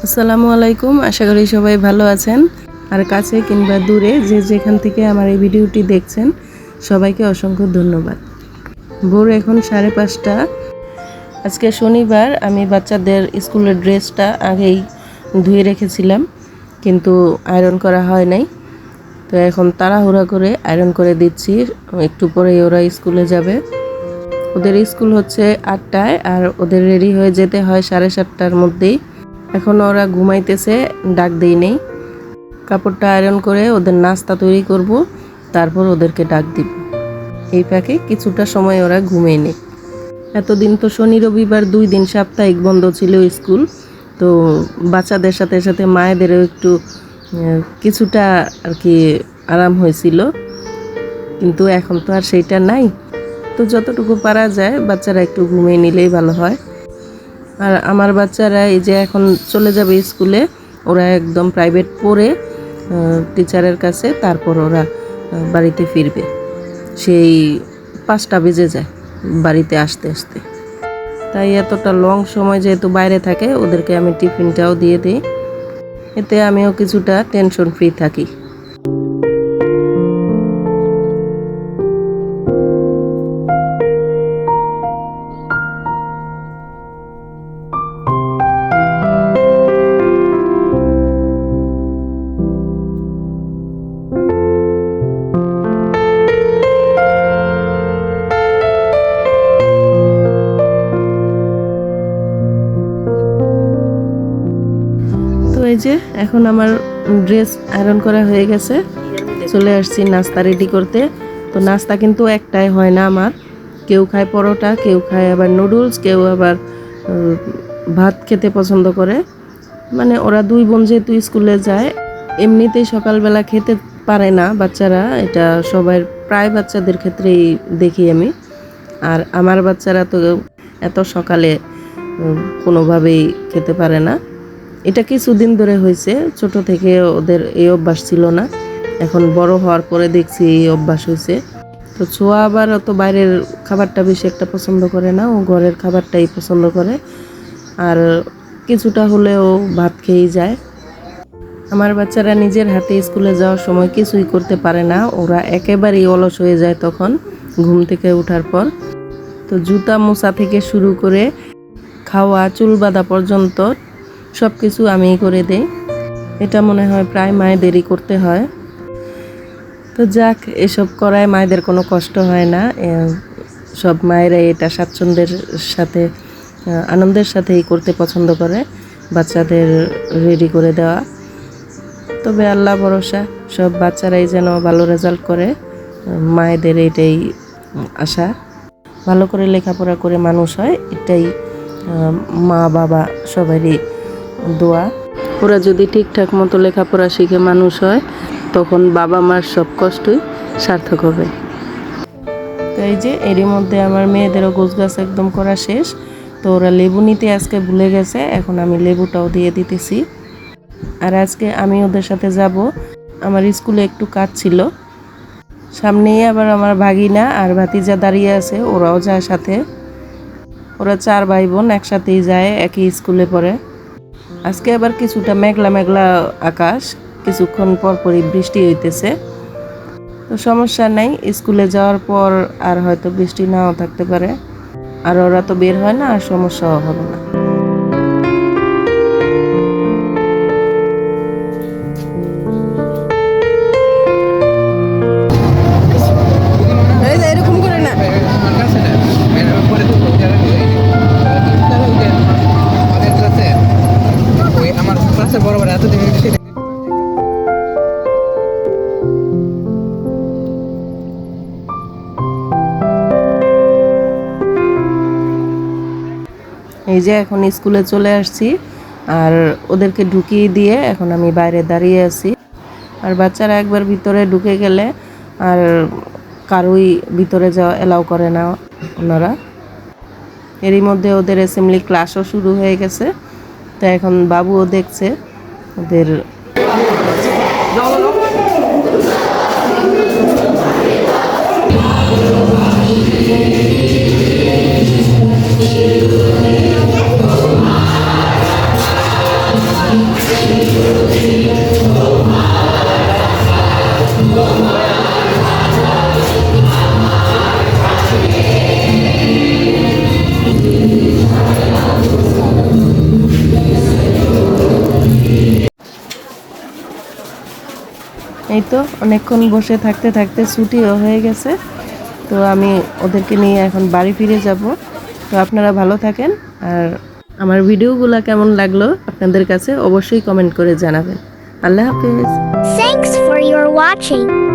আসসালামু আলাইকুম, আশা করি সবাই ভালো আছেন। আর কাছে কিংবা দূরে যে যেখান থেকে আমার এই ভিডিওটি দেখছেন সবাইকে অসংখ্য ধন্যবাদ। ভোর এখন 5:30। আজকে শনিবার। আমি বাচ্চাদের স্কুলের ড্রেসটা আগেই ধুয়ে রেখেছিলাম, কিন্তু আয়রন করা হয় নাই। তো এখন তাড়াহুড়া করে আয়রন করে দিচ্ছি, একটু পরেই ওরা স্কুলে যাবে। ওদের স্কুল হচ্ছে 8টায়, আর ওদের রেডি হয়ে যেতে হয় 7:30টার মধ্যেই। এখন ওরা ঘুমাইতেছে, ডাক দেই নেই। কাপড়টা আয়রন করে ওদের নাস্তা তৈরি করব, তারপর ওদেরকে ডাক দিব। এই ফাঁকে কিছুটা সময় ওরা ঘুমিয়ে নেই। এতদিন তো শনি রবিবার 2 দিন সাপ্তাহিক বন্ধ ছিল স্কুল, তো বাচ্চাদের সাথে সাথে মায়েদেরও একটু কিছুটা আর কি আরাম হয়েছিল, কিন্তু এখন তো আর সেইটা নাই। তো যতটুকু পারা যায় বাচ্চারা একটু ঘুমিয়ে নিলেই ভালো হয়। আর আমার বাচ্চারা এই যে এখন চলে যাবে স্কুলে, ওরা একদম প্রাইভেট পড়ে টিচারের কাছে, তারপর ওরা বাড়িতে ফিরবে। সেই 5টা বেজে যায় বাড়িতে আসতে আসতে। তাই এতটা লং সময় যেহেতু বাইরে থাকে, ওদেরকে আমি টিফিনটাও দিয়ে দিই, এতে আমিও কিছুটা টেনশন ফ্রি থাকি। এই যে এখন আমার ড্রেস আয়রন করা হয়ে গেছে, চলে আসছি নাস্তা রেডি করতে। তো নাস্তা কিন্তু একটাই হয় না আমার, কেউ খায় পরোটা, কেউ খায় আবার নুডলস, কেউ আবার ভাত খেতে পছন্দ করে। মানে ওরা 2 বোন যেহেতু স্কুলে যায়, এমনিতেই সকালবেলা খেতে পারে না বাচ্চারা, এটা সবাই প্রায় বাচ্চাদের ক্ষেত্রেই দেখি আমি। আর আমার বাচ্চারা তো এত সকালে কোনোভাবেই খেতে পারে না। এটা কিছুদিন ধরে হয়েছে, ছোট থেকে ওদের এই অভ্যাস ছিল না, এখন বড় হওয়ার পরে দেখছি এই অভ্যাস হয়েছে। তো ছোঁয়া আবার অত বাইরের খাবারটা বেশি একটা পছন্দ করে না, ও ঘরের খাবারটাই পছন্দ করে। আর কিছুটা হলেও ভাত খেয়েই যায়। আমার বাচ্চারা নিজের হাতে স্কুলে যাওয়ার সময় কিছুই করতে পারে না, ওরা একেবারেই অলস হয়ে যায় তখন ঘুম থেকে ওঠার পর। তো জুতা মোছা থেকে শুরু করে খাওয়া, চুল বাঁধা পর্যন্ত সব কিছু আমিই করে দেই। এটা মনে হয় প্রায় মায়েদেরই করতে হয়। তো যাক, এসব করায় মায়েদের কোনো কষ্ট হয় না, সব মায়েরাই এটা স্বাচ্ছন্দ্যের সাথে আনন্দের সাথেই করতে পছন্দ করে, বাচ্চাদের রেডি করে দেওয়া। তবে আল্লাহ ভরসা, সব বাচ্চারাই যেন ভালো রেজাল্ট করে, মায়েদের এটাই আশা। ভালো করে লেখাপড়া করে মানুষ হয়, এটাই মা বাবা সবারই দোয়া। ওরা যদি ঠিকঠাক মতো লেখাপড়া শিখে মানুষ হয়, তখন বাবা মার সব কষ্টই সার্থক হবে। তো এই যে এরই মধ্যে আমার মেয়েদেরও গোছগাছ একদম করা শেষ। তো ওরা লেবু নিতে আজকে ভুলে গেছে, এখন আমি লেবুটাও দিয়ে দিতেছি। আর আজকে আমি ওদের সাথে যাব, আমার স্কুলে একটু কাজ ছিল। সামনেই আবার আমার ভাগিনা আর ভাতিজা দাঁড়িয়ে আছে, ওরাও যায় সাথে। ওরা 4 ভাই বোন একসাথেই যায়, একই স্কুলে পড়ে। আজকে আবার কিছুটা মেঘলা মেঘলা আকাশ, কিছুক্ষণ পরপরই বৃষ্টি হইতেছে। তো সমস্যা নাই, স্কুলে যাওয়ার পর আর হয়তো বৃষ্টি নাও থাকতে পারে, আর ওরা তো বের হয় না, আর সমস্যাও হবে না। এই যে এখন স্কুলে চলে আসছি, আর ওদেরকে ঢুকিয়ে দিয়ে এখন আমি বাইরে দাঁড়িয়ে আছি। আর বাচ্চারা একবার ভিতরে ঢুকে গেলে আর কারোই ভিতরে যাওয়া এলাও করে না ওনারা। এরই মধ্যে ওদের অ্যাসেম্বলি ক্লাসও শুরু হয়ে গেছে। তো এখন বাবুও দেখছে ওদের। এই তো অনেকক্ষণ বসে থাকতে থাকতে ছুটিও হয়ে গেছে, তো আমি ওদেরকে নিয়ে এখন বাড়ি ফিরে যাব। তো আপনারা ভালো থাকেন, আর আমার ভিডিওগুলো কেমন লাগলো আপনাদের কাছে অবশ্যই কমেন্ট করে জানাবেন। আল্লাহ হাফেজ। Thanks for your watching.